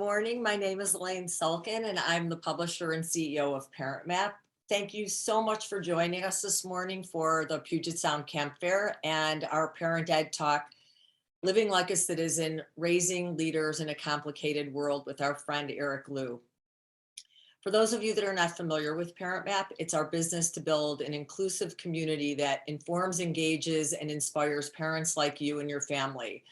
morning. My name is Elaine Sulkin, and I'm the publisher and CEO of ParentMap. Thank you so much for joining us this morning for the Puget Sound Camp Fair and our Parent Ed Talk, Living Like a Citizen, Raising Leaders in a Complicated World with our friend Eric Liu. For those of you that are not familiar with ParentMap, it's our business to build an inclusive community that informs, engages, and inspires parents like you and your family.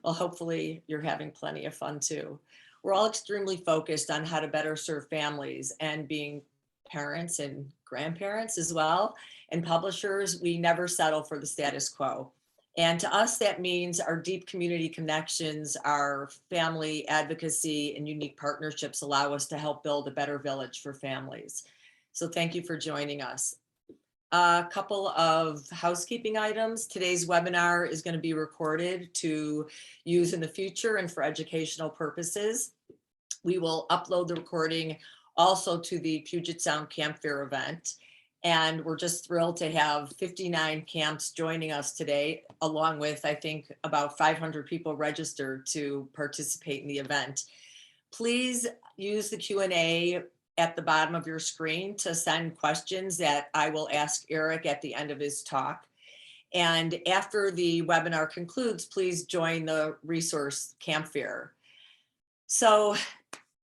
Well, hopefully you're having plenty of fun too. We're all extremely focused on how to better serve families, and being parents and grandparents as well, and publishers, we never settle for the status quo. And to us, that means our deep community connections, our family advocacy, and unique partnerships allow us to help build a better village for families. So thank you for joining us. A couple of housekeeping items. Today's webinar is going to be recorded to use in the future and for educational purposes. We will upload the recording also to the Puget Sound Camp Fair event. And we're just thrilled to have 59 camps joining us today, along with, I think, about 500 people registered to participate in the event. Please use the Q&A at the bottom of your screen to send questions that I will ask Eric at the end of his talk. And after the webinar concludes, please join the resource Camp Fair. So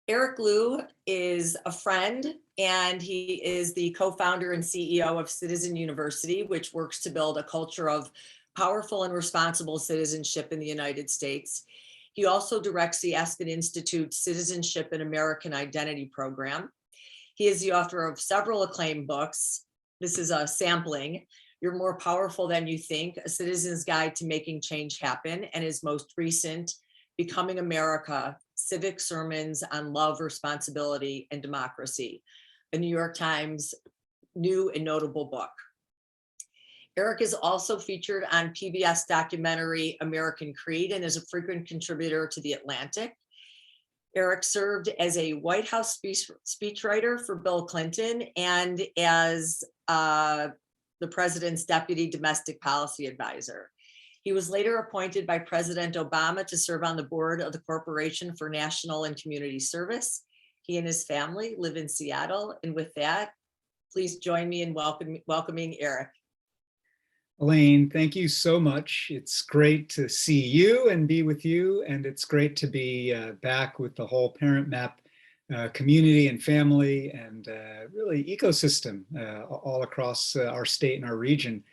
Eric Liu is a friend, and he is the co-founder and CEO of Citizen University, which works to build a culture of powerful and responsible citizenship in the United States. He also directs the Aspen Institute's Citizenship and American Identity program. He is the author of several acclaimed books. This is a sampling: You're More Powerful Than You Think, A Citizen's Guide to Making Change Happen, and his most recent, Becoming America, Civic Sermons on Love, Responsibility, and Democracy, a New York Times new and notable book. Eric is also featured on PBS documentary American Creed and is a frequent contributor to The Atlantic. Eric served as a White House speechwriter for Bill Clinton and as the president's deputy domestic policy advisor. He was later appointed by President Obama to serve on the board of the Corporation for National and Community Service. He and his family live in Seattle. And with that, please join me in welcoming Eric. Elaine, thank you so much. It's great to see you and be with you, and it's great to be back with the whole ParentMap community and family and really ecosystem all across our state and our region.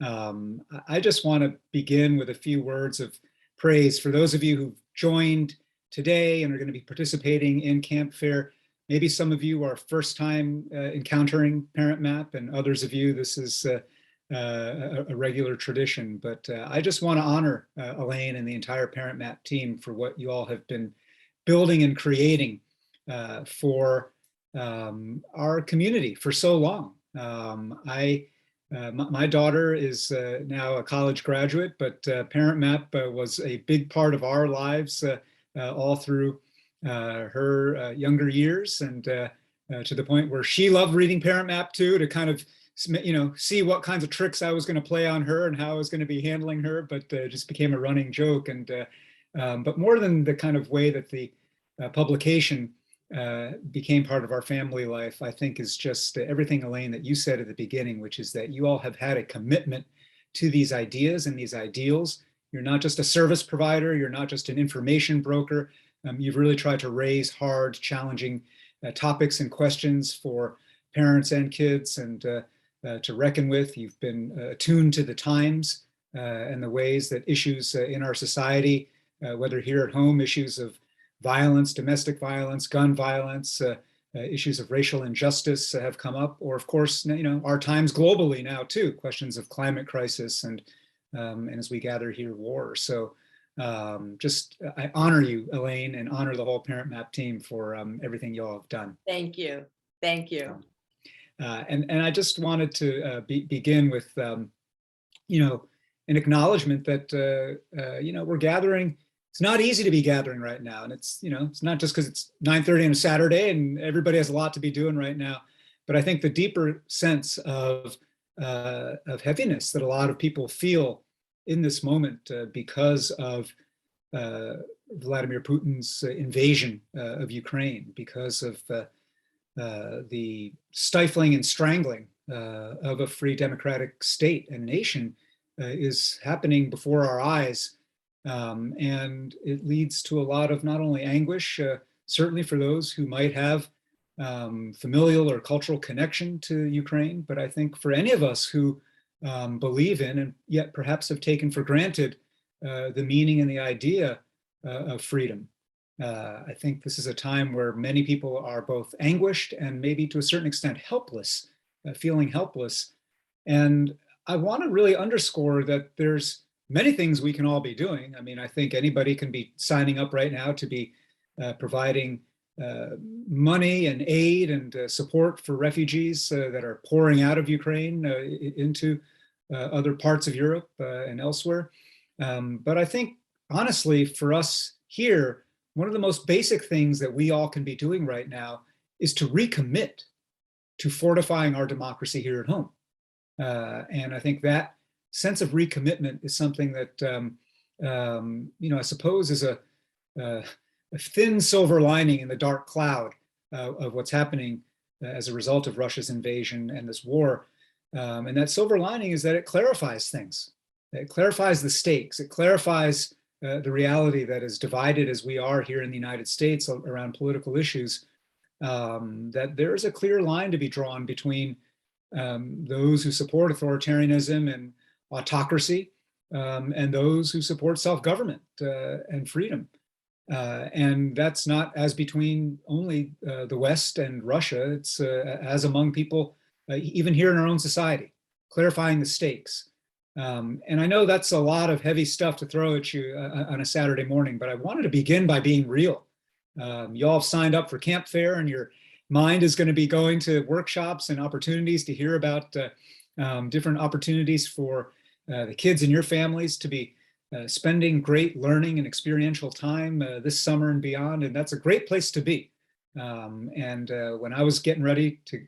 I just want to begin with a few words of praise for those of you who've joined today and are going to be participating in Camp Fair. Maybe some of you are first time encountering ParentMap, and others of you, this is a regular tradition, but I just want to honor Elaine and the entire ParentMap team for what you all have been building and creating for our community for so long. My daughter is now a college graduate, but ParentMap was a big part of our lives all through her younger years, and to the point where she loved reading ParentMap too, to kind of see what kinds of tricks I was going to play on her and how I was going to be handling her, but it just became a running joke. And but more than the kind of way that the publication became part of our family life, I think is just everything, Elaine, that you said at the beginning, which is that you all have had a commitment to these ideas and these ideals. You're not just a service provider, you're not just an information broker. You've really tried to raise hard, challenging topics and questions for parents and kids, and to reckon with. You've been attuned to the times and the ways that issues in our society, whether here at home, issues of violence, domestic violence, gun violence, issues of racial injustice have come up, or of course, our times globally now too, questions of climate crisis and as we gather here, war. So I honor you, Elaine, and honor the whole ParentMap team for everything you all have done. Thank you. Thank you. And I just wanted to begin with, an acknowledgement that, we're gathering. It's not easy to be gathering right now. And it's not just because it's 9:30 on a Saturday and everybody has a lot to be doing right now. But I think the deeper sense of heaviness that a lot of people feel in this moment because of Vladimir Putin's invasion of Ukraine, because of the stifling and strangling of a free democratic state and nation is happening before our eyes. And it leads to a lot of not only anguish, certainly for those who might have familial or cultural connection to Ukraine, but I think for any of us who believe in and yet perhaps have taken for granted the meaning and the idea of freedom. I think this is a time where many people are both anguished and maybe to a certain extent helpless, feeling helpless. And I want to really underscore that there's many things we can all be doing. I mean, I think anybody can be signing up right now to be providing money and aid and support for refugees that are pouring out of Ukraine into other parts of Europe and elsewhere. But I think, honestly, for us here, one of the most basic things that we all can be doing right now is to recommit to fortifying our democracy here at home. And I think that sense of recommitment is something that, I suppose is a thin silver lining in the dark cloud of what's happening as a result of Russia's invasion and this war. And that silver lining is that it clarifies things. It clarifies the stakes. It clarifies the reality that is divided as we are here in the United States around political issues, that there is a clear line to be drawn between those who support authoritarianism and autocracy and those who support self-government and freedom. And that's not as between only the West and Russia, it's as among people, even here in our own society, clarifying the stakes. And I know that's a lot of heavy stuff to throw at you on a Saturday morning, but I wanted to begin by being real. You all have signed up for Camp Fair, and your mind is going to be going to workshops and opportunities to hear about different opportunities for the kids in your families to be spending great learning and experiential time this summer and beyond. And that's a great place to be. And when I was getting ready to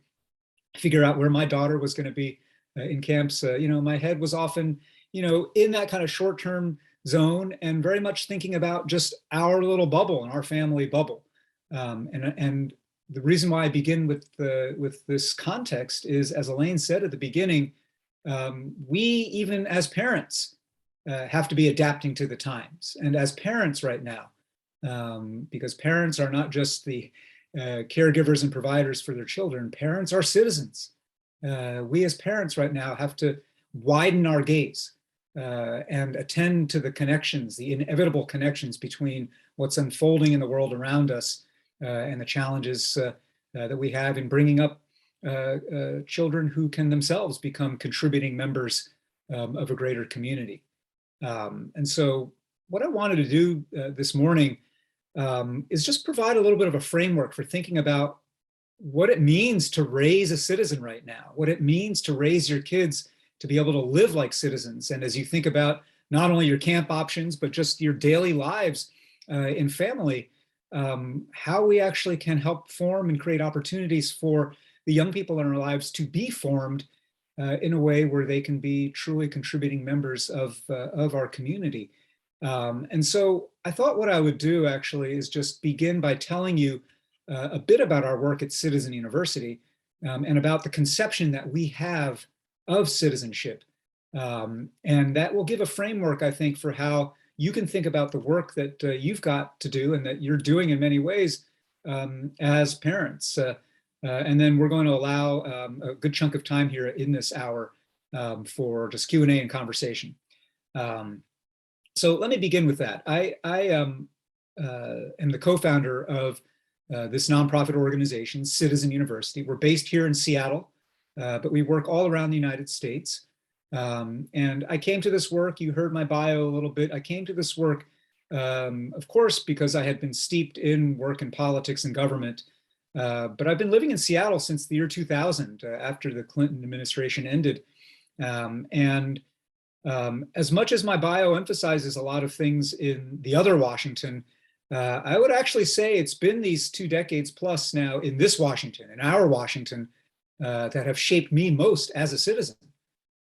figure out where my daughter was going to be in camps, my head was often, in that kind of short-term zone and very much thinking about just our little bubble and our family bubble. And the reason why I begin with this context is, as Elaine said at the beginning, we, even as parents, have to be adapting to the times. And as parents right now, because parents are not just the caregivers and providers for their children, parents are citizens. We as parents right now have to widen our gaze and attend to the connections, the inevitable connections between what's unfolding in the world around us and the challenges that we have in bringing up children who can themselves become contributing members of a greater community. And so what I wanted to do this morning is just provide a little bit of a framework for thinking about what it means to raise a citizen right now, what it means to raise your kids to be able to live like citizens. And as you think about not only your camp options, but just your daily lives in family, how we actually can help form and create opportunities for the young people in our lives to be formed in a way where they can be truly contributing members of our community. And so I thought what I would do actually is just begin by telling you a bit about our work at Citizen University and about the conception that we have of citizenship. And that will give a framework, I think, for how you can think about the work that you've got to do and that you're doing in many ways as parents. And then we're going to allow a good chunk of time here in this hour for just Q&A and conversation. So let me begin with that. I am the co-founder of this nonprofit organization, Citizen University. We're based here in Seattle, but we work all around the United States. And I came to this work, you heard my bio a little bit, I came to this work, of course, because I had been steeped in work in politics and government, but I've been living in Seattle since the year 2000, after the Clinton administration ended. As much as my bio emphasizes a lot of things in the other Washington, I would actually say it's been these 2 decades plus now in this Washington, in our Washington, that have shaped me most as a citizen.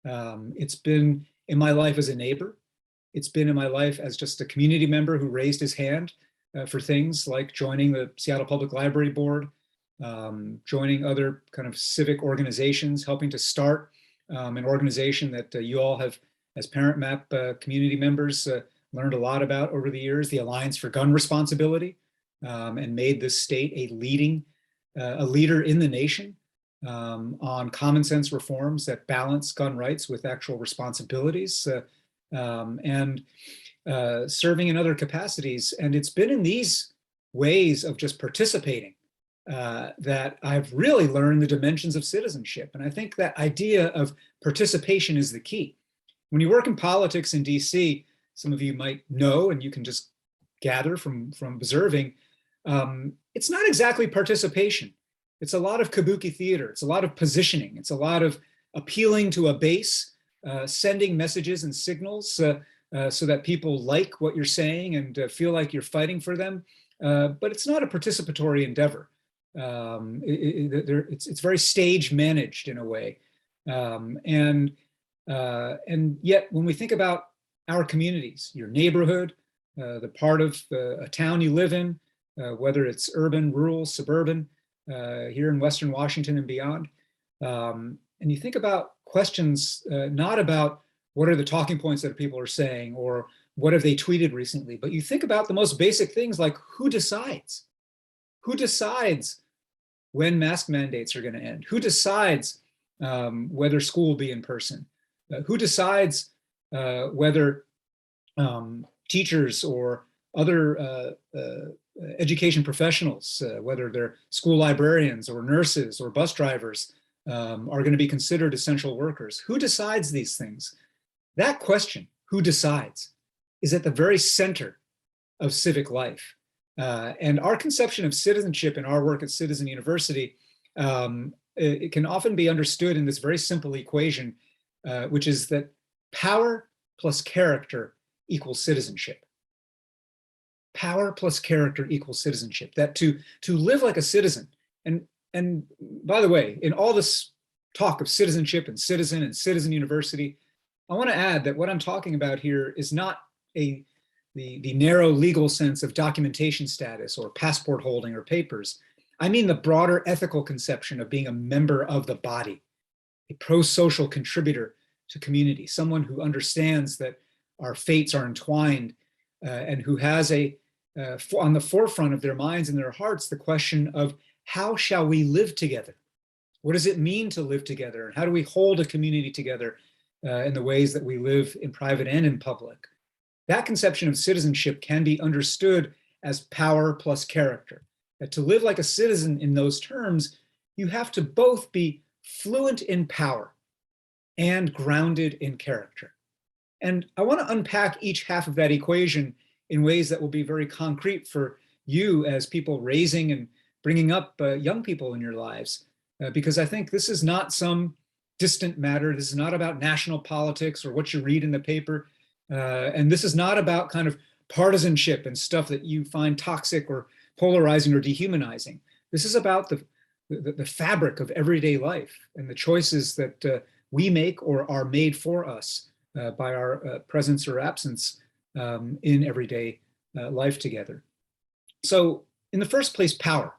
It's been in my life as a neighbor. It's been in my life as just a community member who raised his hand for things like joining the Seattle Public Library Board, joining other kind of civic organizations, helping to start an organization that you all have, as ParentMap community members, learned a lot about over the years, the Alliance for Gun Responsibility, and made this state a leader in the nation on common sense reforms that balance gun rights with actual responsibilities, and serving in other capacities. And it's been in these ways of just participating that I've really learned the dimensions of citizenship. And I think that idea of participation is the key. When you work in politics in DC, some of you might know, and you can just gather from observing, it's not exactly participation. It's a lot of kabuki theater. It's a lot of positioning. It's a lot of appealing to a base, sending messages and signals so that people like what you're saying and feel like you're fighting for them. But it's not a participatory endeavor. It's very stage managed in a way. And yet when we think about our communities, your neighborhood, the part of a town you live in, whether it's urban, rural, suburban, here in Western Washington and beyond, and you think about questions not about what are the talking points that people are saying or what have they tweeted recently, but you think about the most basic things like who decides? Who decides when mask mandates are going to end? Who decides whether school will be in person? Who decides whether teachers or other education professionals, whether they're school librarians or nurses or bus drivers, are going to be considered essential workers? Who decides these things? That question, who decides, is at the very center of civic life. And our conception of citizenship in our work at Citizen University, it can often be understood in this very simple equation, which is that power plus character equals citizenship. Power plus character equals citizenship. That to live like a citizen, and by the way, in all this talk of citizenship and Citizen University, I want to add that what I'm talking about here is not the narrow legal sense of documentation status or passport holding or papers. I mean the broader ethical conception of being a member of the body, a pro-social contributor to community, someone who understands that our fates are entwined and who has on the forefront of their minds and their hearts the question of how shall we live together? What does it mean to live together? And how do we hold a community together in the ways that we live in private and in public? That conception of citizenship can be understood as power plus character. That to live like a citizen in those terms, you have to both be fluent in power and grounded in character. And I want to unpack each half of that equation in ways that will be very concrete for you as people raising and bringing up young people in your lives, because I think this is not some distant matter. This is not about national politics or what you read in the paper. And this is not about kind of partisanship and stuff that you find toxic or polarizing or dehumanizing. This is about the fabric of everyday life and the choices that we make or are made for us by our presence or absence in everyday life together. So in the first place, power.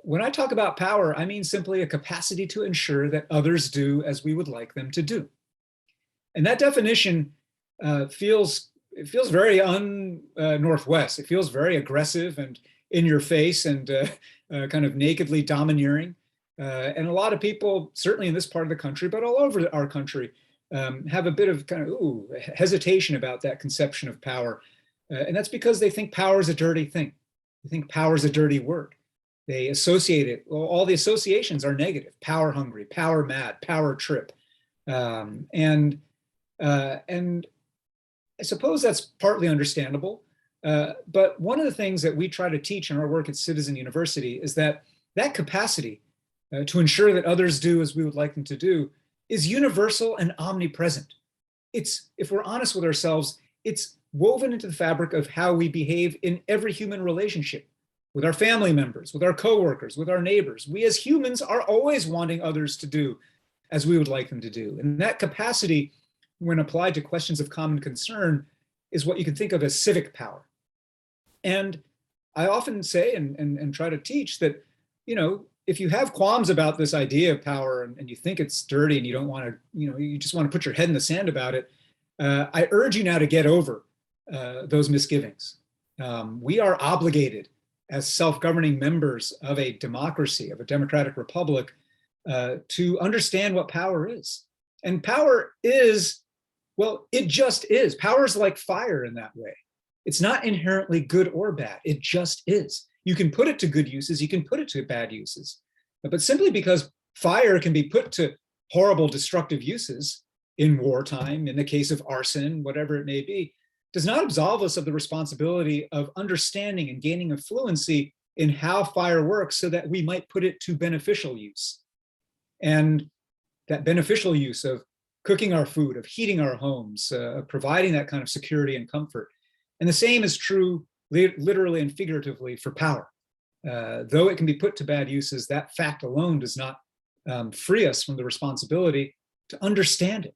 When I talk about power, I mean simply a capacity to ensure that others do as we would like them to do. And that definition feels very Northwest. It feels very aggressive and in your face and kind of nakedly domineering. And a lot of people, certainly in this part of the country, but all over our country, have a bit of kind of hesitation about that conception of power. And that's because they think power is a dirty thing. They think power is a dirty word. They associate it, well, all the associations are negative: power hungry, power mad, power trip. And I suppose that's partly understandable. But one of the things that we try to teach in our work at Citizen University is that capacity to ensure that others do as we would like them to do is universal and omnipresent. It's, if we're honest with ourselves, it's woven into the fabric of how we behave in every human relationship, with our family members, with our coworkers, with our neighbors. We as humans are always wanting others to do as we would like them to do. And that capacity when applied to questions of common concern, is what you can think of as civic power. And I often say and try to teach that, if you have qualms about this idea of power and you think it's dirty and you don't want to, you just want to put your head in the sand about it, I urge you now to get over those misgivings. We are obligated as self-governing members of a democracy, of a democratic republic, to understand what power is. And power is, well, it just is. Power is like fire in that way. It's not inherently good or bad. It just is. You can put it to good uses, you can put it to bad uses. But simply because fire can be put to horrible, destructive uses in wartime, in the case of arson, whatever it may be, does not absolve us of the responsibility of understanding and gaining a fluency in how fire works so that we might put it to beneficial use. And that beneficial use of cooking our food, of heating our homes, of providing that kind of security and comfort. And the same is true literally and figuratively for power. Though it can be put to bad uses, that fact alone does not free us from the responsibility to understand it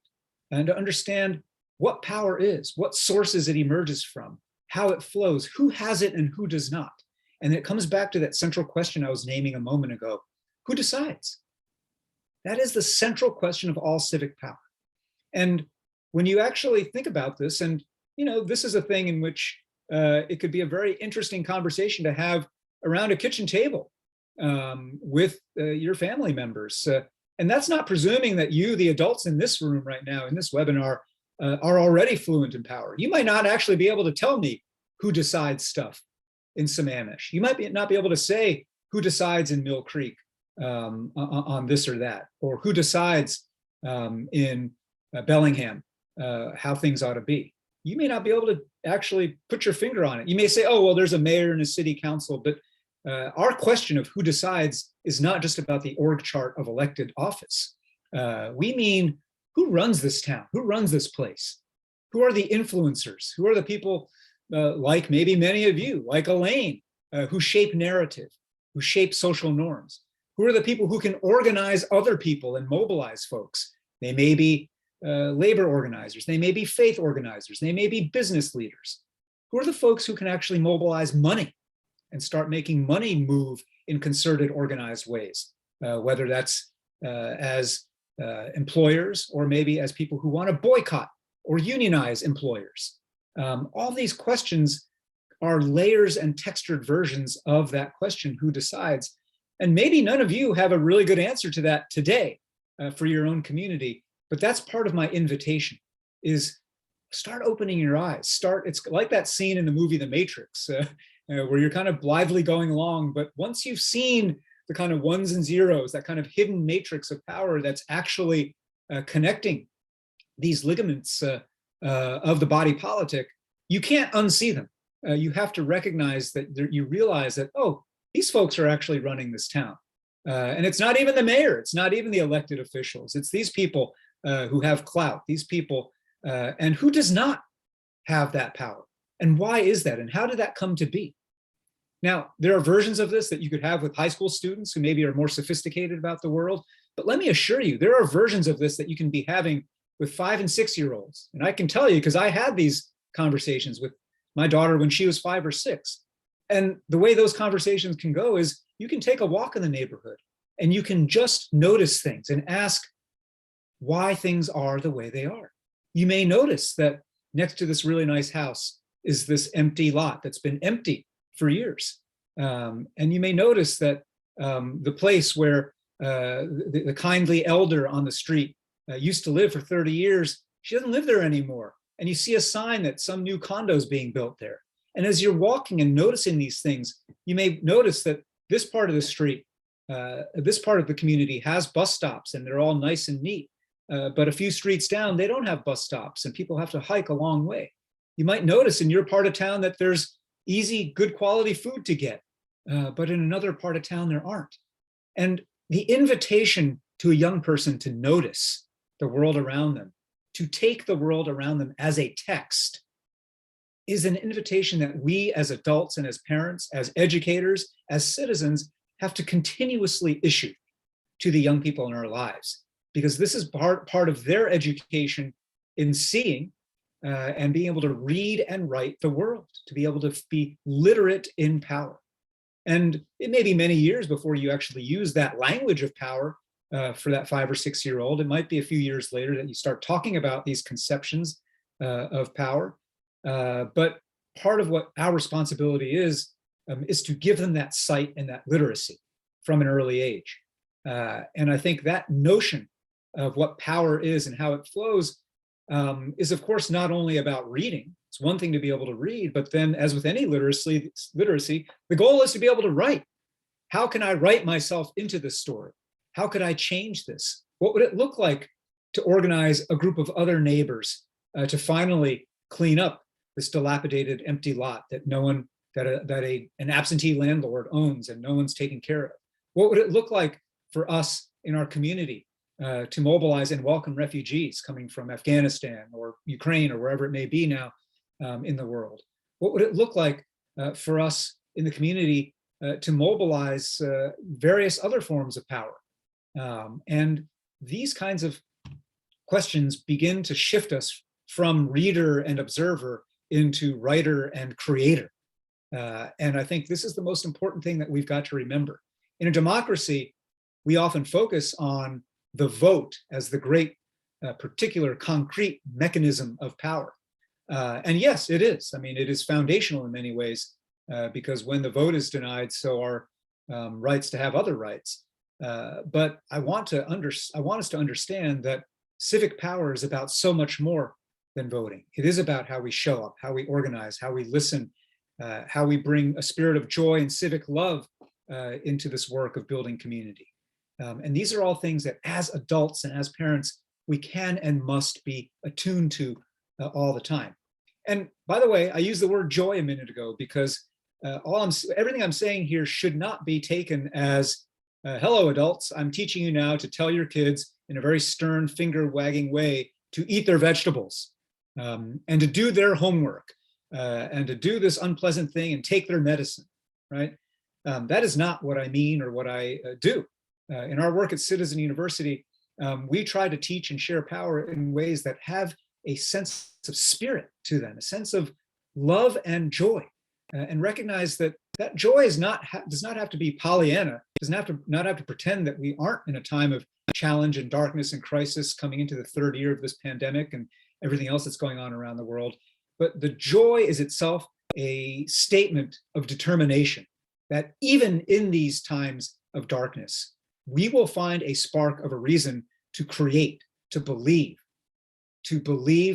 and to understand what power is, what sources it emerges from, how it flows, who has it and who does not. And it comes back to that central question I was naming a moment ago. Who decides? That is the central question of all civic power. And when you actually think about this, and this is a thing in which it could be a very interesting conversation to have around a kitchen table with your family members. And that's not presuming that you, the adults in this room right now, in this webinar, are already fluent in power. You might not actually be able to tell me who decides stuff in Sammamish. You might not be able to say who decides in Mill Creek on this or that, or who decides in Bellingham how things ought to be. You may not be able to actually put your finger on it. You may say, oh, well, there's a mayor and a city council, but our question of who decides is not just about the org chart of elected office. We mean, who runs this town? Who runs this place? Who are the influencers? Who are the people like maybe many of you, like Elaine, who shape narrative, who shape social norms? Who are the people who can organize other people and mobilize folks? They may be labor organizers, they may be faith organizers, they may be business leaders. Who are the folks who can actually mobilize money and start making money move in concerted, organized ways, whether that's as employers or maybe as people who want to boycott or unionize employers. All these questions are layers and textured versions of that question, who decides? And maybe none of you have a really good answer to that today for your own community, but that's part of my invitation, is start opening your eyes. It's like that scene in the movie The Matrix, where you're kind of blithely going along, but once you've seen the kind of ones and zeros, that kind of hidden matrix of power that's actually connecting these ligaments of the body politic, you can't unsee them. You have to recognize that you realize that, oh, these folks are actually running this town. And it's not even the mayor, it's not even the elected officials, it's these people who have clout, these people, and who does not have that power? And why is that? And how did that come to be? Now, there are versions of this that you could have with high school students who maybe are more sophisticated about the world, but let me assure you, there are versions of this that you can be having with 5 and 6-year-olds. And I can tell you, because I had these conversations with my daughter when she was 5 or 6. And the way those conversations can go is you can take a walk in the neighborhood and you can just notice things and ask why things are the way they are. You may notice that next to this really nice house is this empty lot that's been empty for years. And you may notice that the place where the kindly elder on the street used to live for 30 years, she doesn't live there anymore. And you see a sign that some new condo is being built there. And as you're walking and noticing these things, you may notice that this part of the street, this part of the community has bus stops and they're all nice and neat. But a few streets down, they don't have bus stops and people have to hike a long way. You might notice in your part of town that there's easy, good quality food to get, but in another part of town there aren't. And the invitation to a young person to notice the world around them, to take the world around them as a text, is an invitation that we as adults and as parents, as educators, as citizens, have to continuously issue to the young people in our lives, because this is part of their education in seeing and being able to read and write the world, to be able to be literate in power. And it may be many years before you actually use that language of power for that 5 or 6 year old. It might be a few years later that you start talking about these conceptions of power. But part of what our responsibility is to give them that sight and that literacy from an early age. And I think that notion of what power is and how it flows is, of course, not only about reading. It's one thing to be able to read, but then, as with any literacy, the goal is to be able to write. How can I write myself into this story? How could I change this? What would it look like to organize a group of other neighbors to finally clean up this dilapidated, empty lot that an absentee landlord owns and no one's taking care of? What would it look like for us in our community to mobilize and welcome refugees coming from Afghanistan or Ukraine or wherever it may be now in the world? What would it look like for us in the community to mobilize various other forms of power? And these kinds of questions begin to shift us from reader and observer into writer and creator. And I think this is the most important thing that we've got to remember. In a democracy, we often focus on the vote as the great particular concrete mechanism of power. And yes, it is. I mean, it is foundational in many ways because when the vote is denied, so are rights to have other rights. But I want us to understand that civic power is about so much more than voting. It is about how we show up, how we organize, how we listen, how we bring a spirit of joy and civic love into this work of building community. And these are all things that as adults and as parents, we can and must be attuned to all the time. And by the way, I used the word joy a minute ago because everything I'm saying here should not be taken as, hello adults, I'm teaching you now to tell your kids in a very stern finger wagging way to eat their vegetables and to do their homework and to do this unpleasant thing and take their medicine, right? That is not what I mean or what I do. In our work at Citizen University, we try to teach and share power in ways that have a sense of spirit to them, a sense of love and joy, and recognize that that joy does not have to be Pollyanna, doesn't have to pretend that we aren't in a time of challenge and darkness and crisis coming into the third year of this pandemic and everything else that's going on around the world. But the joy is itself a statement of determination that even in these times of darkness, we will find a spark of a reason to create, to believe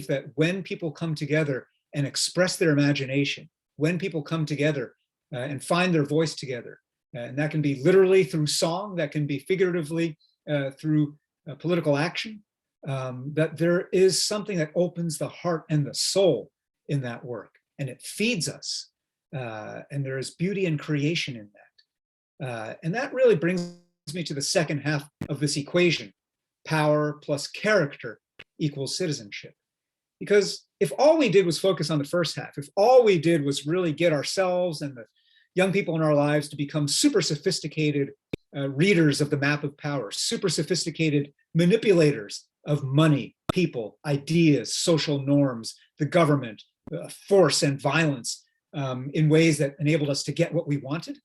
that when people come together and express their imagination, when people come together and find their voice together, and that can be literally through song, that can be figuratively through political action, that there is something that opens the heart and the soul in that work, and it feeds us, and there is beauty and creation in that. And that really brings me to the second half of this equation: power plus character equals citizenship. Because if all we did was focus on the first half, if all we did was really get ourselves and the young people in our lives to become super sophisticated readers of the map of power, super sophisticated manipulators of money, people, ideas, social norms, the government, force and violence in ways that enabled us to get what we wanted,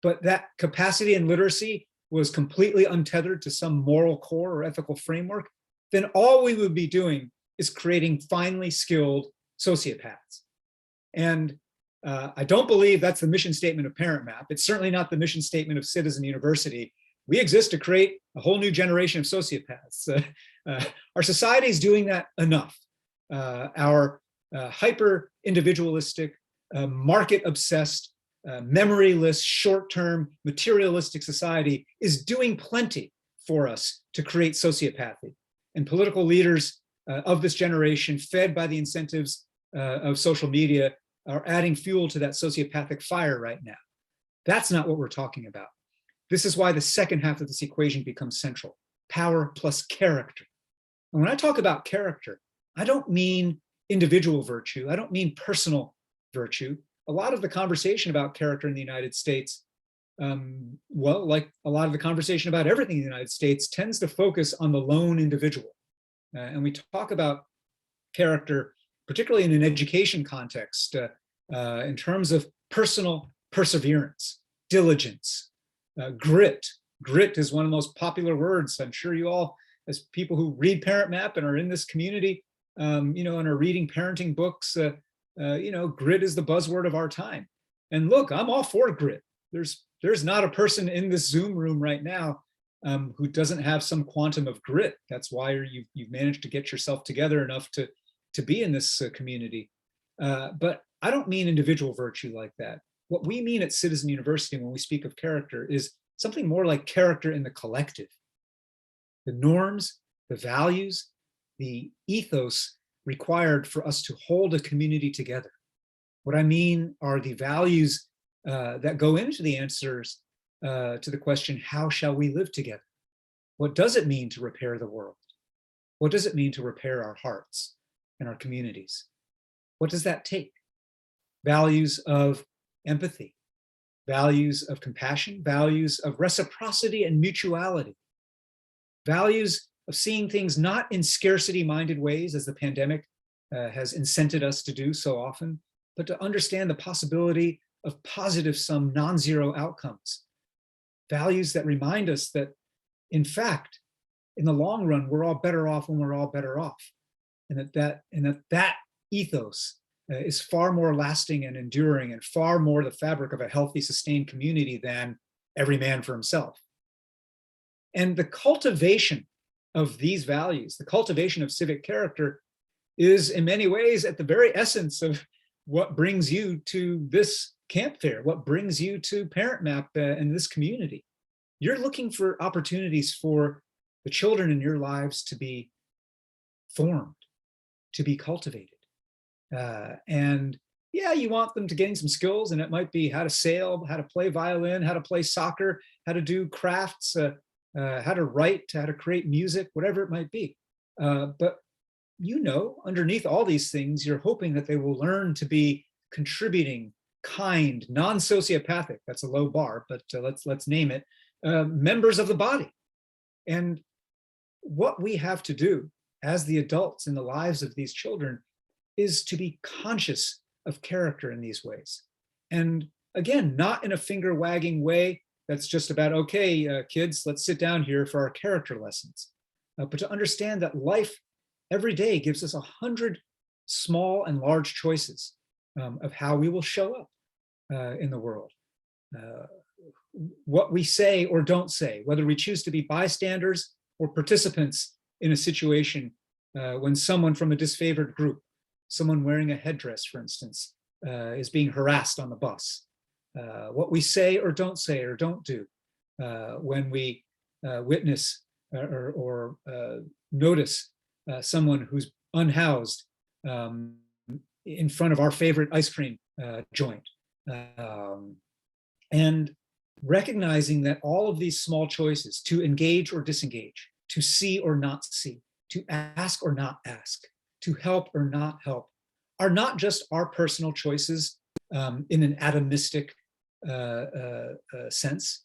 but that capacity and literacy was completely untethered to some moral core or ethical framework, then all we would be doing is creating finely skilled sociopaths. And I don't believe that's the mission statement of ParentMap. It's certainly not the mission statement of Citizen University. We exist to create a whole new generation of sociopaths. Our society is doing that enough. Our hyper-individualistic, market-obsessed, memoryless, short-term, materialistic society is doing plenty for us to create sociopathy. And political leaders of this generation, fed by the incentives of social media, are adding fuel to that sociopathic fire right now. That's not what we're talking about. This is why the second half of this equation becomes central: power plus character. And when I talk about character, I don't mean individual virtue. I don't mean personal virtue. A lot of the conversation about character in the United States, like a lot of the conversation about everything in the United States, tends to focus on the lone individual. And we talk about character, particularly in an education context, in terms of personal perseverance, diligence, grit. Grit is one of the most popular words. I'm sure you all, as people who read ParentMap and are in this community, and are reading parenting books, grit is the buzzword of our time. And look, I'm all for grit. There's not a person in this Zoom room right now who doesn't have some quantum of grit. That's why you've managed to get yourself together enough to be in this community. But I don't mean individual virtue like that. What we mean at Citizen University when we speak of character is something more like character in the collective. The norms, the values, the ethos required for us to hold a community together. What I mean are the values that go into the answers to the question, how shall we live together? What does it mean to repair the world? What does it mean to repair our hearts and our communities? What does that take? Values of empathy, values of compassion, values of reciprocity and mutuality, values of seeing things not in scarcity-minded ways, as the pandemic has incented us to do so often, but to understand the possibility of positive sum non-zero outcomes. Values that remind us that, in fact, in the long run, we're all better off when we're all better off. And that ethos is far more lasting and enduring and far more the fabric of a healthy, sustained community than every man for himself. And the cultivation of these values, the cultivation of civic character, is in many ways at the very essence of what brings you to this camp fair, what brings you to ParentMap and this community. You're looking for opportunities for the children in your lives to be formed, to be cultivated. And yeah, you want them to gain some skills, and it might be how to sail, how to play violin, how to play soccer, how to do crafts, how to write, how to create music, whatever it might be. But underneath all these things, you're hoping that they will learn to be contributing, kind, non-sociopathic, that's a low bar, but let's name it, members of the body. And what we have to do as the adults in the lives of these children is to be conscious of character in these ways. And again, not in a finger-wagging way that's just about, okay, kids, let's sit down here for our character lessons, but to understand that life every day gives us 100 small and large choices of how we will show up in the world. What we say or don't say, whether we choose to be bystanders or participants in a situation when someone from a disfavored group, someone wearing a headdress, for instance, is being harassed on the bus. What we say or don't do when we witness or notice someone who's unhoused in front of our favorite ice cream joint. And recognizing that all of these small choices, to engage or disengage, to see or not see, to ask or not ask, to help or not help, are not just our personal choices in an atomistic sense.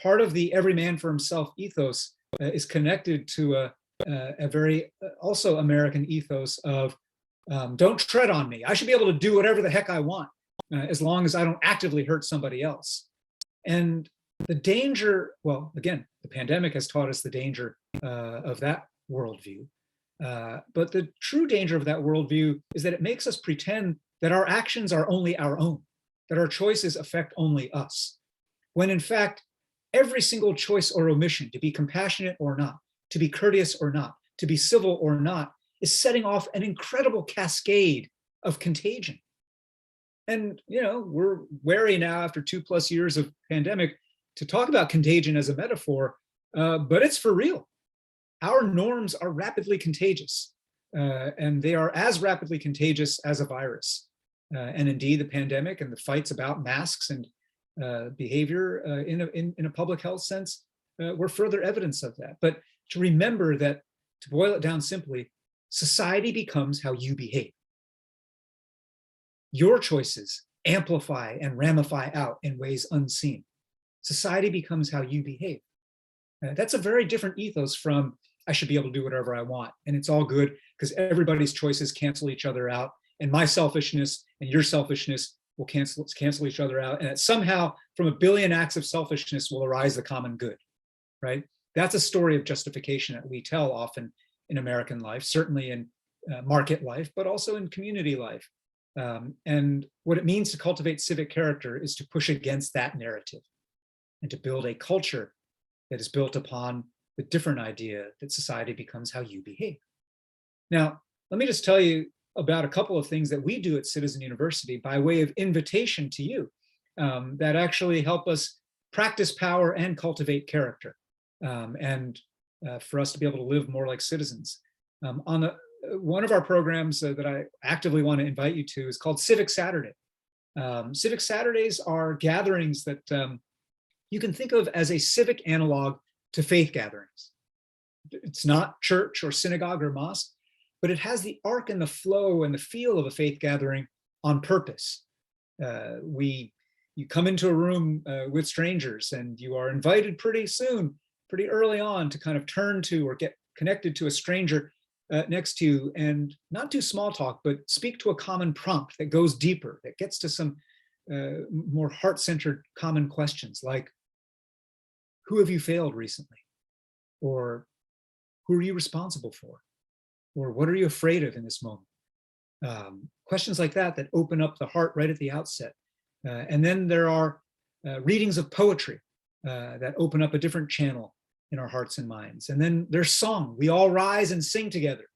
Part of the every man for himself ethos is connected to a very also American ethos of don't tread on me. I should be able to do whatever the heck I want as long as I don't actively hurt somebody else. And the danger, well, again, the pandemic has taught us the danger of that worldview. But the true danger of that worldview is that it makes us pretend that our actions are only our own, that our choices affect only us. When in fact, every single choice or omission, to be compassionate or not, to be courteous or not, to be civil or not, is setting off an incredible cascade of contagion. And, we're wary now after 2+ years of pandemic to talk about contagion as a metaphor, but it's for real. Our norms are rapidly contagious, and they are as rapidly contagious as a virus. And indeed, the pandemic and the fights about masks and behavior in a public health sense were further evidence of that. But to remember that, to boil it down simply, society becomes how you behave. Your choices amplify and ramify out in ways unseen. Society becomes how you behave. That's a very different ethos from I should be able to do whatever I want. And it's all good because everybody's choices cancel each other out. And my selfishness and your selfishness will cancel each other out. And somehow from a billion acts of selfishness will arise the common good, right? That's a story of justification that we tell often in American life, certainly in market life, but also in community life. And what it means to cultivate civic character is to push against that narrative and to build a culture that is built upon the different idea that society becomes how you behave. Now, let me just tell you about a couple of things that we do at Citizen University by way of invitation to you that actually help us practice power and cultivate character, and for us to be able to live more like citizens. One of our programs that I actively want to invite you to is called Civic Saturday. Civic Saturdays are gatherings that you can think of as a civic analog to faith gatherings. It's not church or synagogue or mosque, but it has the arc and the flow and the feel of a faith gathering on purpose. You come into a room with strangers and you are invited pretty soon, pretty early on, to kind of turn to or get connected to a stranger next to you and not do small talk, but speak to a common prompt that goes deeper, that gets to some more heart-centered common questions like, who have you failed recently? Or who are you responsible for? Or what are you afraid of in this moment? Questions like that that open up the heart right at the outset. And then there are readings of poetry that open up a different channel in our hearts and minds. And then there's song. We all rise and sing together.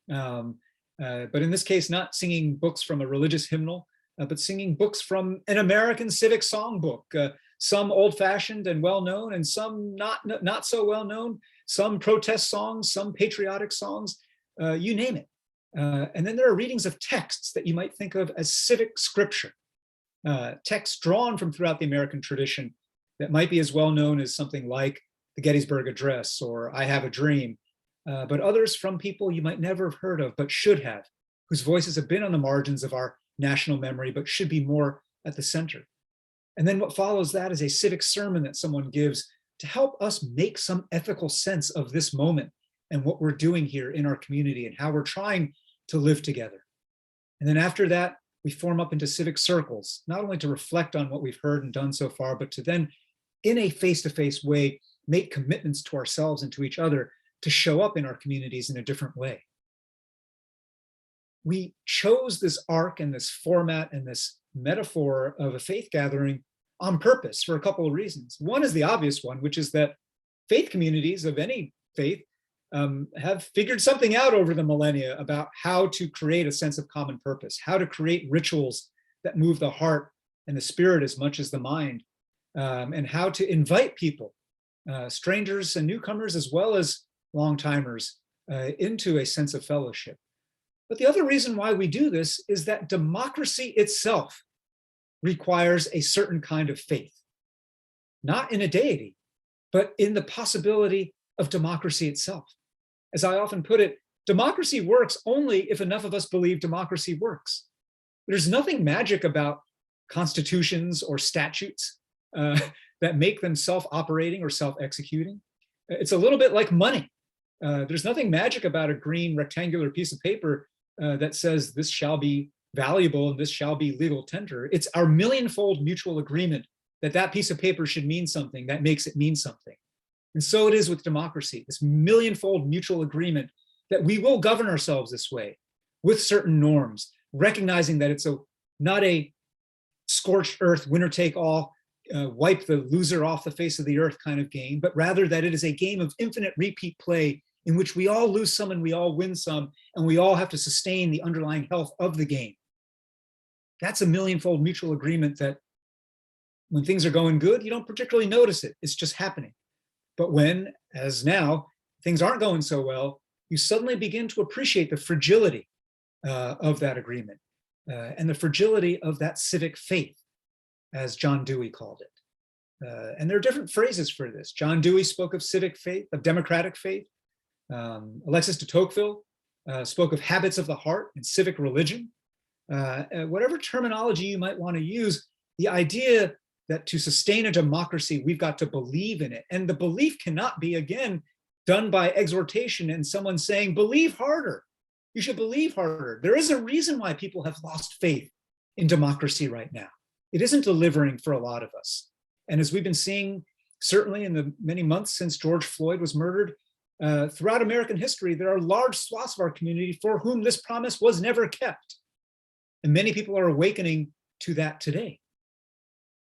But in this case, not singing books from a religious hymnal, but singing books from an American civic songbook, some old-fashioned and well-known, and some not so well-known, some protest songs, some patriotic songs, you name it. And then there are readings of texts that you might think of as civic scripture, texts drawn from throughout the American tradition that might be as well-known as something like the Gettysburg Address or I Have a Dream, but others from people you might never have heard of, but should have, whose voices have been on the margins of our national memory, but should be more at the center. And then what follows that is a civic sermon that someone gives to help us make some ethical sense of this moment and what we're doing here in our community and how we're trying to live together. And then after that, we form up into civic circles, not only to reflect on what we've heard and done so far, but to then, in a face-to-face way, make commitments to ourselves and to each other to show up in our communities in a different way. We chose this arc and this format and this metaphor of a faith gathering on purpose for a couple of reasons. One is the obvious one, which is that faith communities of any faith have figured something out over the millennia about how to create a sense of common purpose, how to create rituals that move the heart and the spirit as much as the mind, and how to invite people, strangers and newcomers, as well as long-timers, into a sense of fellowship. But the other reason why we do this is that democracy itself requires a certain kind of faith, not in a deity, but in the possibility of democracy itself. As I often put it, democracy works only if enough of us believe democracy works. There's nothing magic about constitutions or statutes that make them self-operating or self-executing. It's a little bit like money. There's nothing magic about a green rectangular piece of paper that says this shall be valuable and this shall be legal tender. It's our millionfold mutual agreement that that piece of paper should mean something that makes it mean something. And so it is with democracy, this millionfold mutual agreement that we will govern ourselves this way with certain norms, recognizing that it's not a scorched earth, winner take all, wipe the loser off the face of the earth kind of game, but rather that it is a game of infinite repeat play in which we all lose some and we all win some, and we all have to sustain the underlying health of the game. That's a millionfold mutual agreement that when things are going good, you don't particularly notice it. It's just happening. But when, as now, things aren't going so well, you suddenly begin to appreciate the fragility of that agreement and the fragility of that civic faith, as John Dewey called it. And there are different phrases for this. John Dewey spoke of civic faith, of democratic faith. Alexis de Tocqueville spoke of habits of the heart and civic religion. Whatever terminology you might want to use, the idea that to sustain a democracy, we've got to believe in it. And the belief cannot be, again, done by exhortation and someone saying, believe harder. You should believe harder. There is a reason why people have lost faith in democracy right now. It isn't delivering for a lot of us. And as we've been seeing, certainly in the many months since George Floyd was murdered, throughout American history, there are large swaths of our community for whom this promise was never kept. And many people are awakening to that today.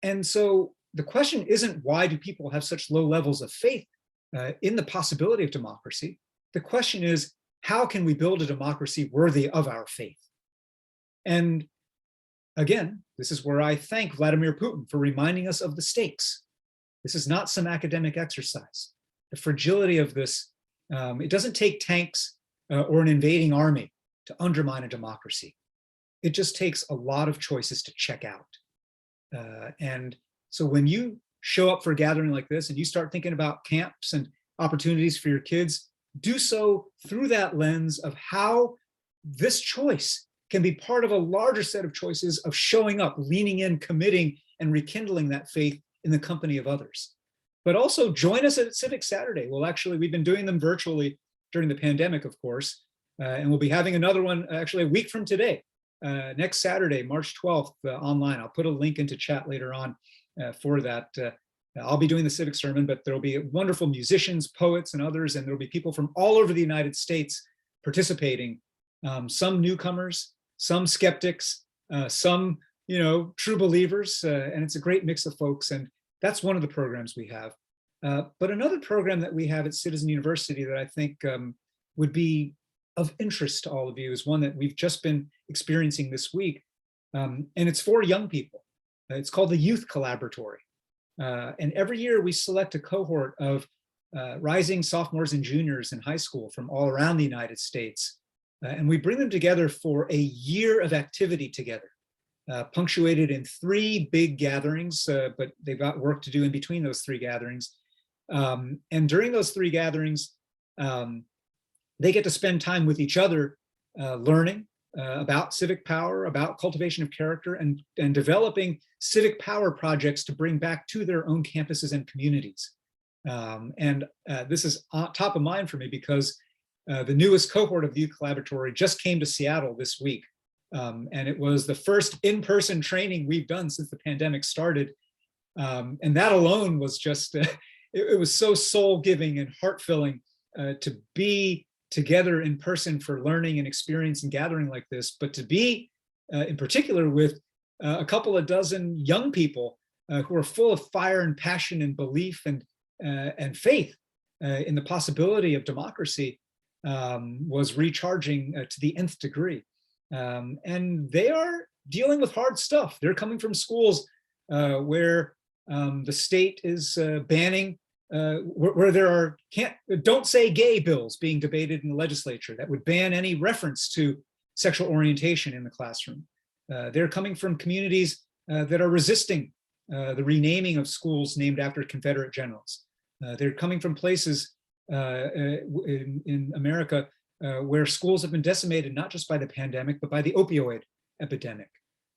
And so the question isn't, why do people have such low levels of faith in the possibility of democracy? The question is, how can we build a democracy worthy of our faith? And again, this is where I thank Vladimir Putin for reminding us of the stakes. This is not some academic exercise. The fragility of this, it doesn't take tanks or an invading army to undermine a democracy. It just takes a lot of choices to check out. And so when you show up for a gathering like this and you start thinking about camps and opportunities for your kids, do so through that lens of how this choice can be part of a larger set of choices of showing up, leaning in, committing, and rekindling that faith in the company of others. But also join us at Civic Saturday. Well, actually, we've been doing them virtually during the pandemic, of course, and we'll be having another one actually a week from today, next Saturday, March 12th, online. I'll put a link into chat later on for that. I'll be doing the Civic Sermon, but there'll be wonderful musicians, poets, and others, and there'll be people from all over the United States participating, some newcomers, some skeptics, some true believers, and it's a great mix of folks, and that's one of the programs we have. But another program that we have at Citizen University that I think would be of interest to all of you is one that we've just been experiencing this week, and it's for young people. It's called the Youth Collaboratory. And every year we select a cohort of rising sophomores and juniors in high school from all around the United States. And we bring them together for a year of activity together, punctuated in 3 big gatherings, but they've got work to do in between those 3 gatherings. And during those 3 gatherings, they get to spend time with each other, learning about civic power, about cultivation of character, and developing civic power projects to bring back to their own campuses and communities. And this is top of mind for me because the newest cohort of the Youth Collaboratory just came to Seattle this week. And it was the first in-person training we've done since the pandemic started. And that alone was just, it was so soul-giving and heart-filling to be together in person for learning and experience and gathering like this, but to be in particular with a couple of dozen young people who are full of fire and passion and belief and faith in the possibility of democracy was recharging to the nth degree. And they are dealing with hard stuff. They're coming from schools where the state is banning, where there are don't say gay bills being debated in the legislature that would ban any reference to sexual orientation in the classroom. They're coming from communities that are resisting the renaming of schools named after Confederate generals. They're coming from places in America where schools have been decimated not just by the pandemic, but by the opioid epidemic.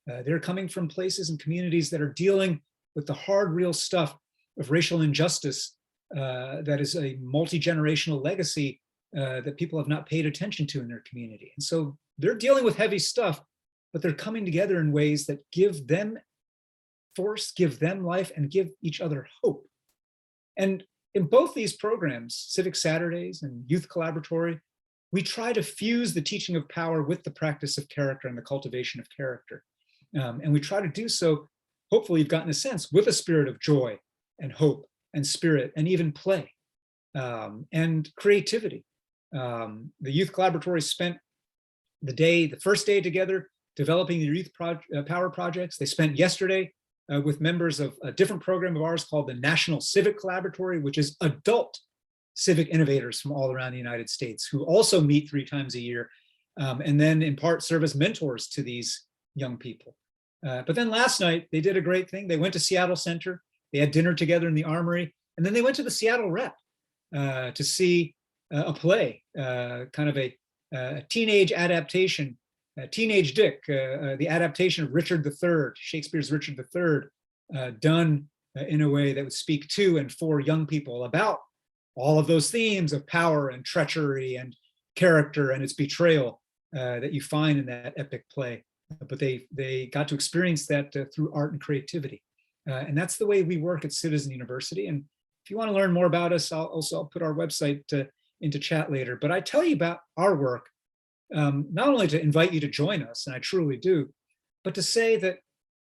They're coming from places and communities that are dealing with the hard, real stuff of racial injustice that is a multi-generational legacy that people have not paid attention to in their community. And so they're dealing with heavy stuff, but they're coming together in ways that give them force, give them life, and give each other hope. And in both these programs, Civic Saturdays and Youth Collaboratory, we try to fuse the teaching of power with the practice of character and the cultivation of character. And we try to do so, hopefully you've gotten a sense, with a spirit of joy and hope and spirit and even play and creativity. The Youth Collaboratory spent the first day together developing the youth power projects. They spent yesterday with members of a different program of ours called the National Civic Collaboratory, which is adult civic innovators from all around the United States who also meet 3 times a year and then in part serve as mentors to these young people. But then last night, they did a great thing. They went to Seattle Center, they had dinner together in the Armory, and then they went to the Seattle Rep to see a play, kind of a teenage adaptation, Teenage Dick, the adaptation of Richard III, Shakespeare's Richard III, done in a way that would speak to and for young people about all of those themes of power and treachery and character and its betrayal that you find in that epic play. But they got to experience that through art and creativity. And that's the way we work at Citizen University. And if you want to learn more about us, I'll put our website into chat later. But I tell you about our work, not only to invite you to join us, and I truly do, but to say that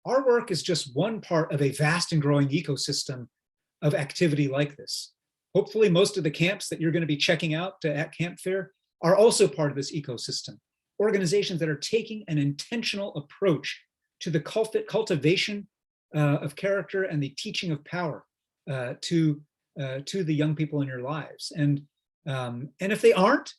our work is just one part of a vast and growing ecosystem of activity like this. Hopefully, most of the camps that you're going to be checking out at Camp Fair are also part of this ecosystem. Organizations that are taking an intentional approach to the cultivation of character and the teaching of power to the young people in your lives. And if they aren't,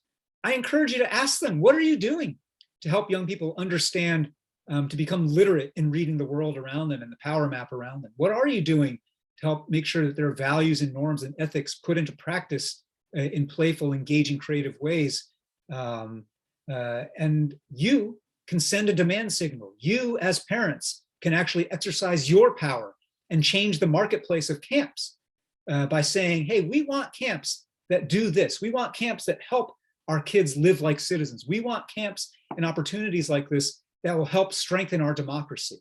I encourage you to ask them, what are you doing to help young people understand, to become literate in reading the world around them and the power map around them? What are you doing to help make sure that their values and norms and ethics put into practice in playful, engaging, creative ways? And you can send a demand signal. You, as parents, can actually exercise your power and change the marketplace of camps by saying, hey, we want camps that do this. We want camps that help our kids live like citizens. We want camps and opportunities like this that will help strengthen our democracy.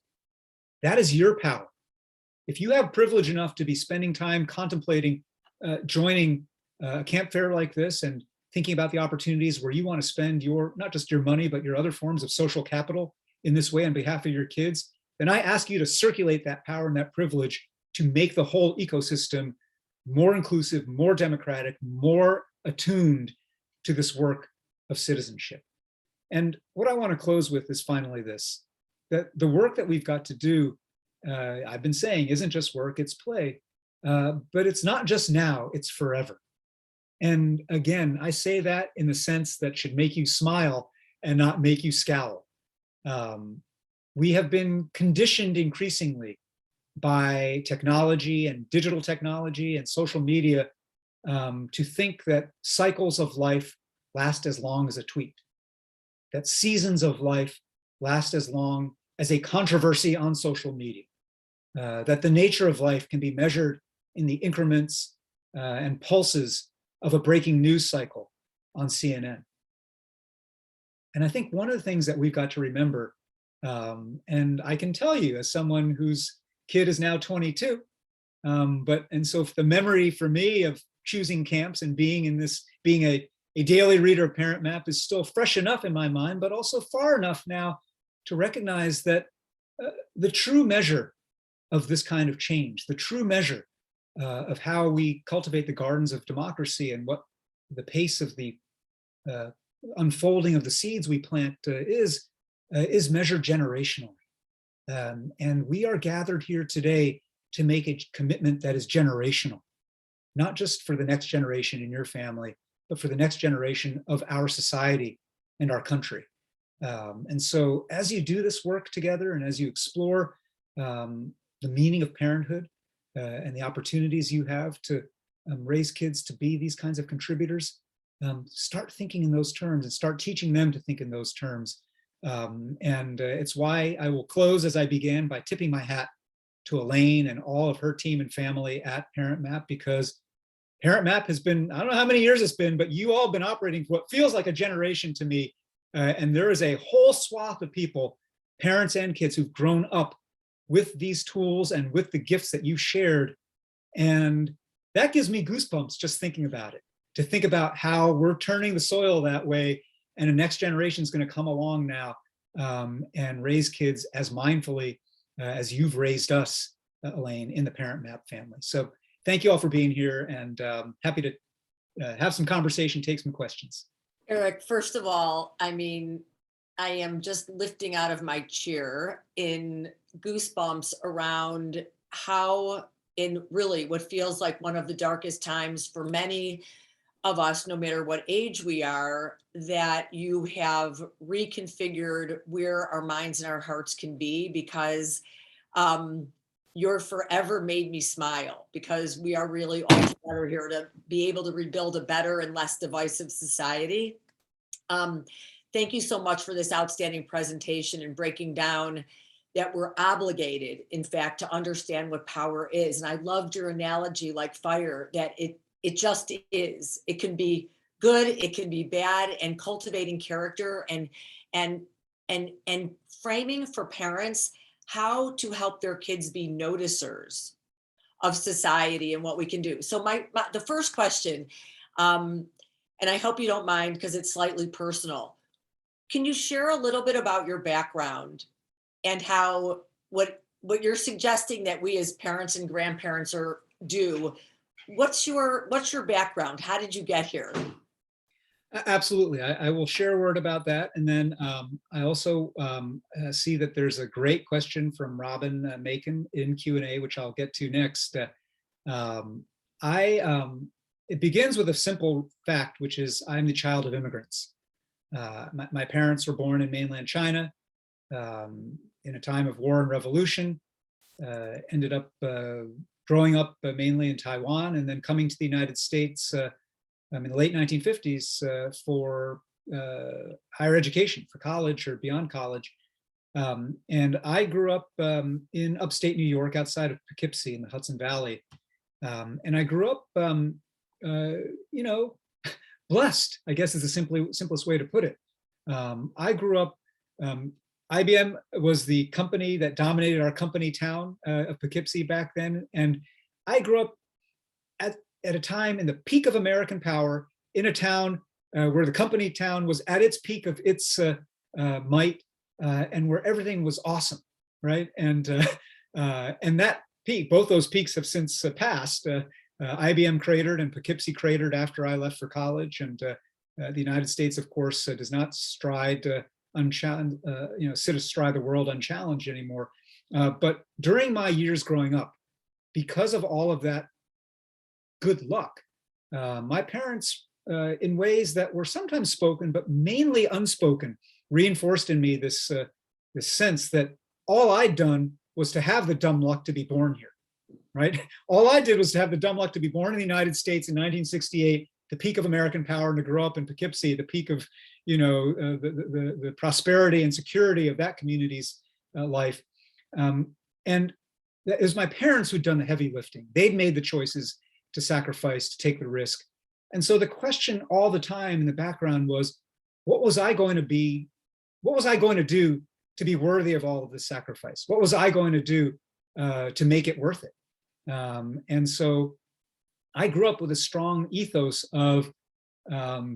That is your power. If you have privilege enough to be spending time contemplating joining a camp fair like this and thinking about the opportunities where you want to spend your, not just your money, but your other forms of social capital in this way on behalf of your kids, then I ask you to circulate that power and that privilege to make the whole ecosystem more inclusive, more democratic, more attuned to this work of citizenship. And what I want to close with is finally this, that the work that we've got to do, I've been saying, isn't just work, it's play, but it's not just now, it's forever. And again, I say that in the sense that should make you smile and not make you scowl. We have been conditioned increasingly by technology and digital technology and social media to think that cycles of life last as long as a tweet, that seasons of life last as long as a controversy on social media, that the nature of life can be measured in the increments and pulses of a breaking news cycle on CNN. And I think one of the things that we've got to remember, and I can tell you as someone whose kid is now 22, and so the memory for me of choosing camps and being in this, being a daily reader of ParentMap is still fresh enough in my mind, but also far enough now to recognize that the true measure of this kind of change, the true measure of how we cultivate the gardens of democracy and what the pace of the unfolding of the seeds we plant is measured generationally. And we are gathered here today to make a commitment that is generational, not just for the next generation in your family, but for the next generation of our society and our country. And so as you do this work together and as you explore the meaning of parenthood and the opportunities you have to raise kids to be these kinds of contributors, start thinking in those terms and start teaching them to think in those terms. And it's why I will close as I began by tipping my hat to Elaine and all of her team and family at ParentMap, because ParentMap has been, I don't know how many years it's been, but you all have been operating for what feels like a generation to me. And there is a whole swath of people, parents and kids, who've grown up with these tools and with the gifts that you shared. And that gives me goosebumps just thinking about it, to think about how we're turning the soil that way, and the next generation is going to come along now and raise kids as mindfully as you've raised us, Elaine, in the ParentMap family. So thank you all for being here, and happy to have some conversation, take some questions. Eric, first of all, I mean, I am just lifting out of my chair in goosebumps around how, in really what feels like one of the darkest times for many of us, no matter what age we are, that you have reconfigured where our minds and our hearts can be, because you're forever made me smile, because we are really all together here to be able to rebuild a better and less divisive society. Thank you so much for this outstanding presentation and breaking down that we're obligated, in fact, to understand what power is. And I loved your analogy, like fire, that it It just is. It can be good, it can be bad, and cultivating character and framing for parents how to help their kids be noticers of society and what we can do. So the first question, and I hope you don't mind because it's slightly personal. Can you share a little bit about your background and how what you're suggesting that we as parents and grandparents do? What's your background? How did you get here? Absolutely. I will share a word about that. And then I also see that there's a great question from Robin Macon in Q&A, which I'll get to next. It begins with a simple fact, which is I'm the child of immigrants. My parents were born in mainland China in a time of war and revolution, ended up growing up mainly in Taiwan and then coming to the United States in the late 1950s for higher education, for college or beyond college. And I grew up in upstate New York, outside of Poughkeepsie in the Hudson Valley. And I grew up, blessed, I guess is the simplest way to put it. I grew up, IBM was the company that dominated our company town of Poughkeepsie back then. And I grew up at a time in the peak of American power, in a town where the company town was at its peak of its might, and where everything was awesome, right? And that peak, both those peaks have since passed. IBM cratered and Poughkeepsie cratered after I left for college, and the United States, of course, does not stride unchallenged, sit astride the world unchallenged anymore. But during my years growing up, because of all of that good luck, my parents, in ways that were sometimes spoken, but mainly unspoken, reinforced in me this sense that all I'd done was to have the dumb luck to be born here, right? All I did was to have the dumb luck to be born in the United States in 1968, the peak of American power, and to grow up in Poughkeepsie, the peak of, the prosperity and security of that community's life. And it was my parents who'd done the heavy lifting. They'd made the choices to sacrifice, to take the risk. And so the question all the time in the background was, what was I going to be? What was I going to do to be worthy of all of this sacrifice? What was I going to do to make it worth it? And so I grew up with a strong ethos of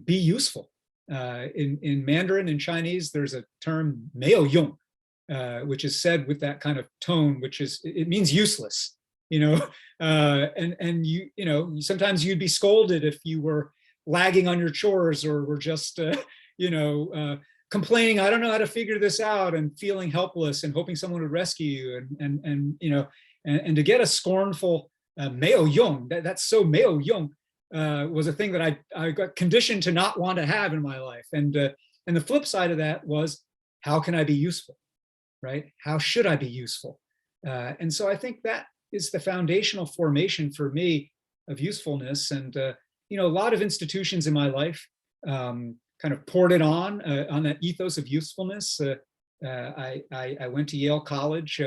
be useful. In Mandarin and Chinese, there's a term, 没有用, which is said with that kind of tone, which is, it means useless, and sometimes you'd be scolded if you were lagging on your chores or were just, complaining, I don't know how to figure this out, and feeling helpless and hoping someone would rescue you. And to get a scornful 没有用, that's so 没有用, was a thing that I got conditioned to not want to have in my life. And the flip side of that was, how can I be useful, right? How should I be useful? And so I think that is the foundational formation for me of usefulness. And a lot of institutions in my life kind of poured it on that ethos of usefulness. I went to Yale College,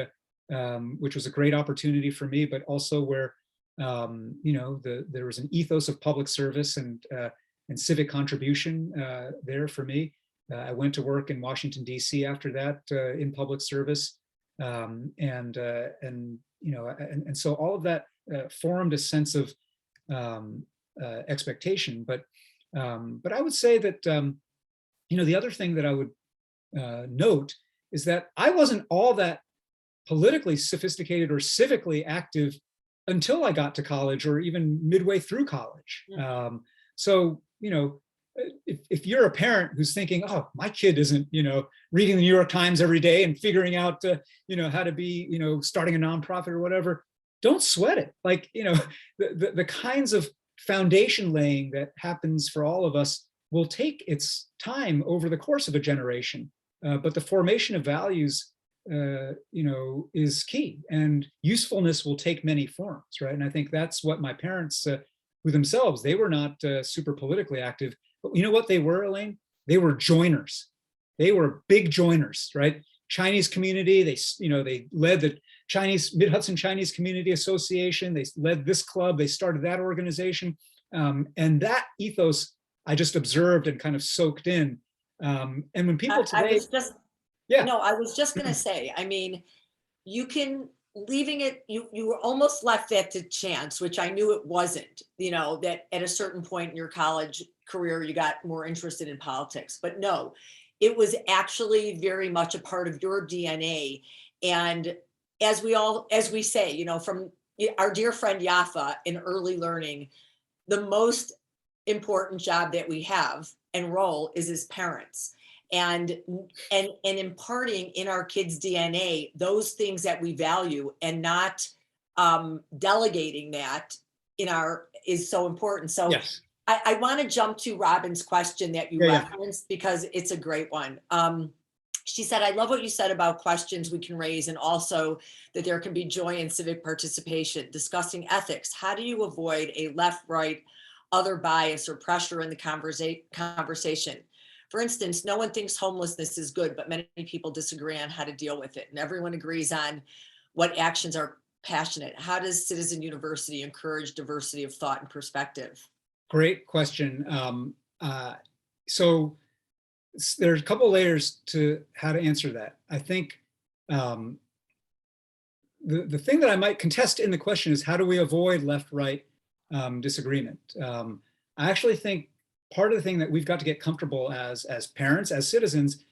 which was a great opportunity for me, but also where there was an ethos of public service and civic contribution there for me. I went to work in Washington, D.C. after that in public service, and so all of that formed a sense of expectation. But I would say that the other thing that I would note is that I wasn't all that politically sophisticated or civically active until I got to college, or even midway through college. Yeah. So if you're a parent who's thinking, oh, my kid isn't reading the New York Times every day and figuring out how to be starting a nonprofit or whatever, don't sweat it. Like the kinds of foundation laying that happens for all of us will take its time over the course of a generation, but the formation of values is key, and usefulness will take many forms, right? And I think that's what my parents, who themselves, they were not super politically active, but you know what they were, Elaine? They were joiners. They were big joiners, right? Chinese community, they led the Mid-Hudson Chinese Community Association. They led this club. They started that organization. And that ethos I just observed and kind of soaked in. And when people I today, was just, yeah, no, I was just gonna say, I mean, you can, leaving it, you were almost left that to chance, which I knew it wasn't, that at a certain point in your college career, you got more interested in politics, but no, it was actually very much a part of your DNA. And as we say, from our dear friend Yafa in early learning, the most important job that we have and role is as parents, and imparting in our kids' DNA those things that we value, and not delegating that in our is so important. So yes, I want to jump to Robin's question that you yeah, yeah, referenced, because it's a great one. She said, I love what you said about questions we can raise, and also that there can be joy in civic participation, discussing ethics. How do you avoid a left, right, other bias or pressure in the conversation? For instance, no one thinks homelessness is good, but many people disagree on how to deal with it. And everyone agrees on what actions are passionate. How does Citizen University encourage diversity of thought and perspective? great question. So there's a couple layers to how to answer that. I think the thing that I might contest in the question is, how do we avoid left-right disagreement? I actually think part of the thing that we've got to get comfortable as parents, as citizens,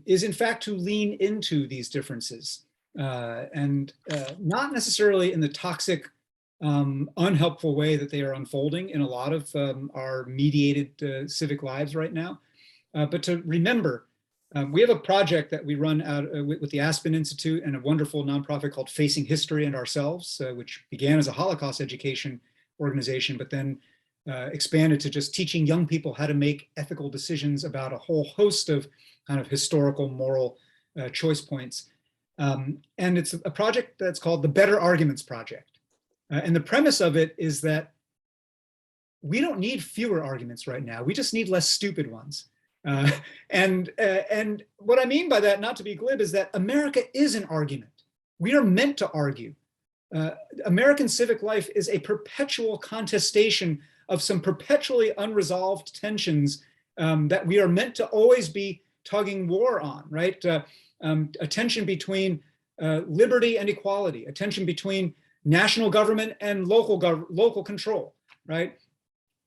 is in fact to lean into these differences, and not necessarily in the toxic, unhelpful way that they are unfolding in a lot of our mediated civic lives right now. But to remember, we have a project that we run out with the Aspen Institute and a wonderful nonprofit called Facing History and Ourselves, which began as a Holocaust education organization, but then expanded to just teaching young people how to make ethical decisions about a whole host of kind of historical, moral choice points. And it's a project that's called the Better Arguments Project. And the premise of it is that we don't need fewer arguments right now. We just need less stupid ones. And what I mean by that, not to be glib, is that America is an argument. We are meant to argue. American civic life is a perpetual contestation of some perpetually unresolved tensions that we are meant to always be tugging war on, right? A tension between liberty and equality, a tension between national government and local control, right?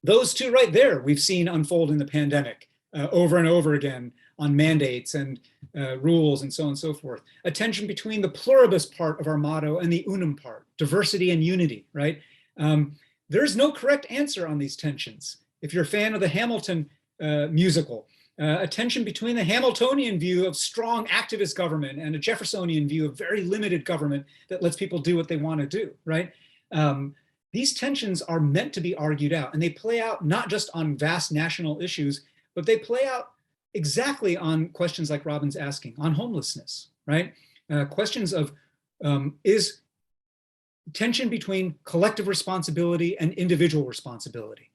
Those two right there we've seen unfold in the pandemic over and over again on mandates and rules and so on and so forth. A tension between the pluribus part of our motto and the unum part, diversity and unity, right? There's no correct answer on these tensions. If you're a fan of the Hamilton musical, a tension between the Hamiltonian view of strong activist government and a Jeffersonian view of very limited government that lets people do what they want to do, right? These tensions are meant to be argued out, and they play out not just on vast national issues, but they play out exactly on questions like Robin's asking, on homelessness, right? Questions of, is tension between collective responsibility and individual responsibility.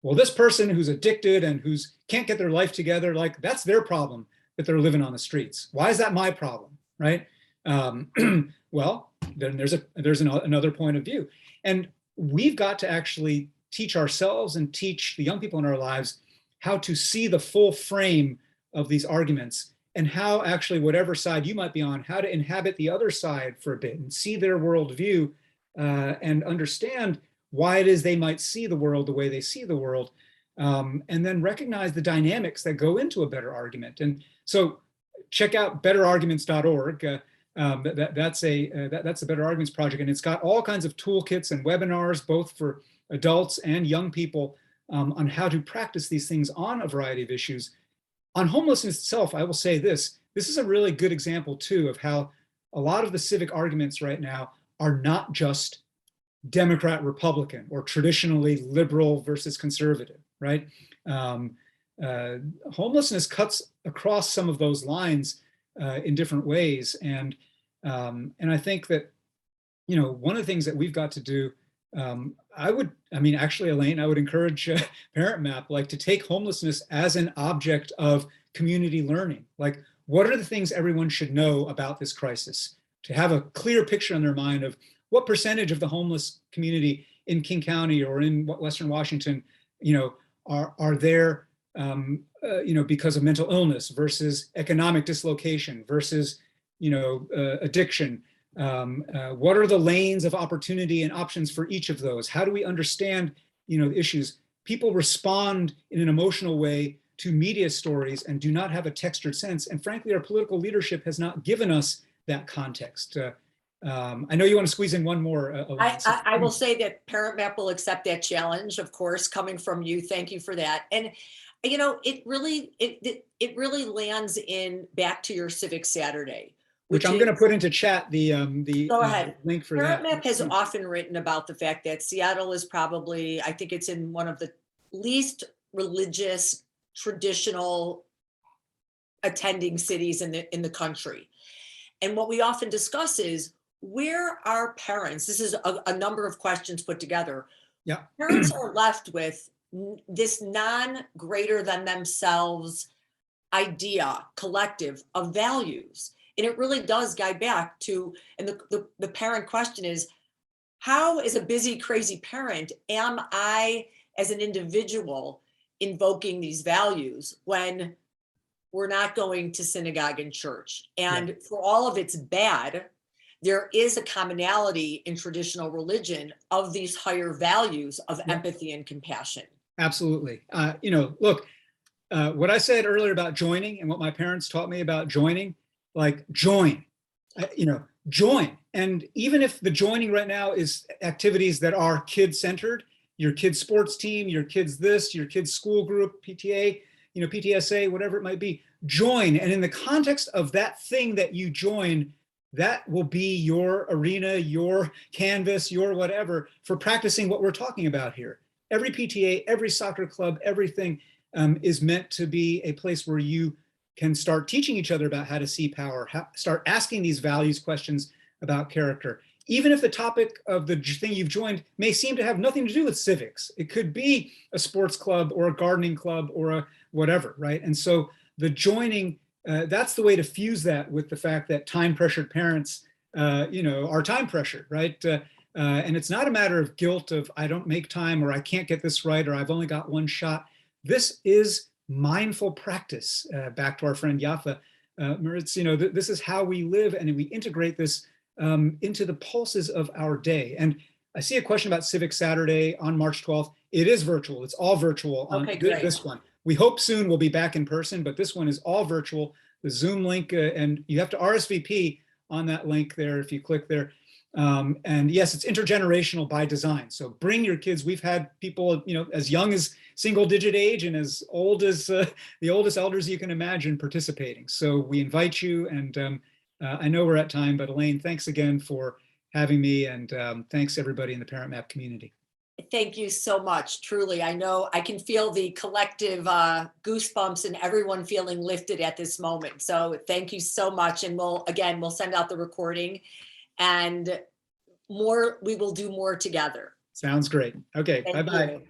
Well, this person who's addicted and who's can't get their life together, like that's their problem that they're living on the streets. Why is that my problem, right? Well, then there's another point of view. And we've got to actually teach ourselves and teach the young people in our lives how to see the full frame of these arguments, and how actually whatever side you might be on, how to inhabit the other side for a bit and see their worldview and understand why it is they might see the world the way they see the world, and then recognize the dynamics that go into a better argument. And so check out betterarguments.org. That's the Better Arguments Project, and it's got all kinds of toolkits and webinars, both for adults and young people, on how to practice these things on a variety of issues. On homelessness itself, I will say this is a really good example too of how a lot of the civic arguments right now are not just Democrat, Republican, or traditionally liberal versus conservative, right? Homelessness cuts across some of those lines in different ways. And I think that, one of the things that we've got to do, actually, Elaine, I would encourage ParentMap, like, to take homelessness as an object of community learning. Like, what are the things everyone should know about this crisis? To have a clear picture in their mind of what percentage of the homeless community in King County or in Western Washington, are there, because of mental illness versus economic dislocation versus, addiction. What are the lanes of opportunity and options for each of those? How do we understand, the issues? People respond in an emotional way to media stories and do not have a textured sense. And frankly, our political leadership has not given us that context. I know you want to squeeze in one more. I will say that ParentMap will accept that challenge, of course, coming from you. Thank you for that. And it really lands in back to your Civic Saturday, which I'm going to put into chat the go ahead. Link for that. ParentMap has often written about the fact that Seattle is probably, I think it's in one of the least religious, traditional attending cities in the country. And what we often discuss is, where are parents? This is a number of questions put together. Yeah. Parents are left with this non-greater than themselves idea, collective of values. And it really does guide back to, and the parent question is, how, as a busy, crazy parent, am I, as an individual, invoking these values when we're not going to synagogue and church? And for all of its bad, there is a commonality in traditional religion of these higher values of empathy and compassion. Absolutely. Look, what I said earlier about joining and what my parents taught me about joining, like join. And even if the joining right now is activities that are kid-centered, your kid's sports team, your kid's this, your kid's school group, PTA, PTSA, whatever it might be, join. And in the context of that thing that you join, that will be your arena, your canvas, your whatever for practicing what we're talking about here. Every PTA, every soccer club, everything is meant to be a place where you can start teaching each other about how to see power, start asking these values questions about character. Even if the topic of the thing you've joined may seem to have nothing to do with civics, it could be a sports club or a gardening club or a whatever, right? And so the joining, that's the way to fuse that with the fact that time-pressured parents, are time-pressured, right? And it's not a matter of guilt of I don't make time or I can't get this right or I've only got one shot. This is mindful practice. Back to our friend Yafa, Moritz, this is how we live, and we integrate this into the pulses of our day. And I see a question about Civic Saturday on March 12th. It is virtual. It's all virtual on this one. We hope soon we'll be back in person, but this one is all virtual. The Zoom link, and you have to RSVP on that link there if you click there. And yes, it's intergenerational by design. So bring your kids. We've had people, as young as single-digit age and as old as the oldest elders you can imagine participating. So we invite you, and I know we're at time, but Elaine, thanks again for having me, and thanks everybody in the ParentMap community. Thank you so much. Truly, I know I can feel the collective goosebumps and everyone feeling lifted at this moment. So thank you so much. And we'll send out the recording, and we will do more together. Sounds great. Okay, bye-bye.